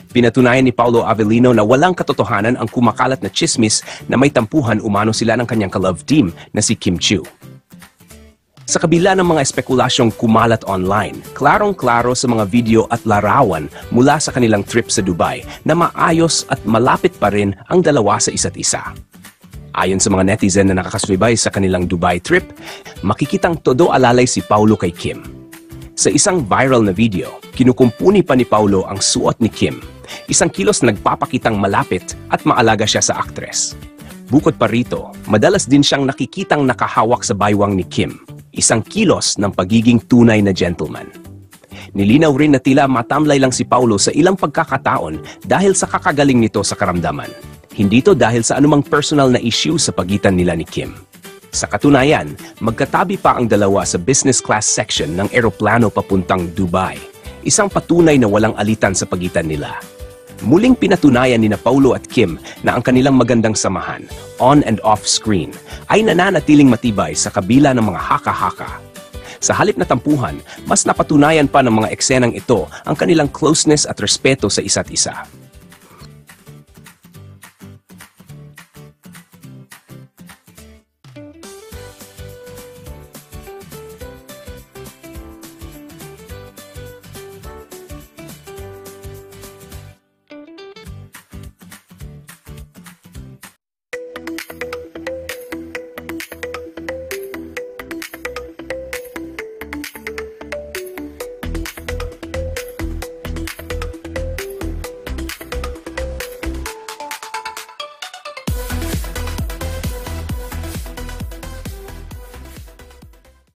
Pinatunayan ni Paulo Avellino na walang katotohanan ang kumakalat na tsismis na may tampuhan umano sila ng kanyang ka-love team na si Kim Chiu. Sa kabila ng mga espekulasyong kumalat online, klarong-klaro sa mga video at larawan mula sa kanilang trip sa Dubai na maayos at malapit pa rin ang dalawa sa isa't isa. Ayon sa mga netizen na nakakasubaybay sa kanilang Dubai trip, makikitang todo alalay si Paulo kay Kim. Sa isang viral na video, kinukumpuni pa ni Paulo ang suot ni Kim. Isang kilos na nagpapakitang malapit at maalaga siya sa aktres. Bukod pa rito, madalas din siyang nakikitang nakahawak sa baywang ni Kim, isang kilos ng pagiging tunay na gentleman. Nilinaw rin na tila matamlay lang si Paulo sa ilang pagkakataon dahil sa kakagaling nito sa karamdaman. Hindi to dahil sa anumang personal na issue sa pagitan nila ni Kim. Sa katunayan, magkatabi pa ang dalawa sa business class section ng eroplano papuntang Dubai, isang patunay na walang alitan sa pagitan nila. Muling pinatunayan ni Paulo at Kim na ang kanilang magandang samahan, on and off screen, ay nananatiling matibay sa kabila ng mga haka-haka. Sa halip na tampuhan, mas napatunayan pa ng mga eksenang ito ang kanilang closeness at respeto sa isa't isa.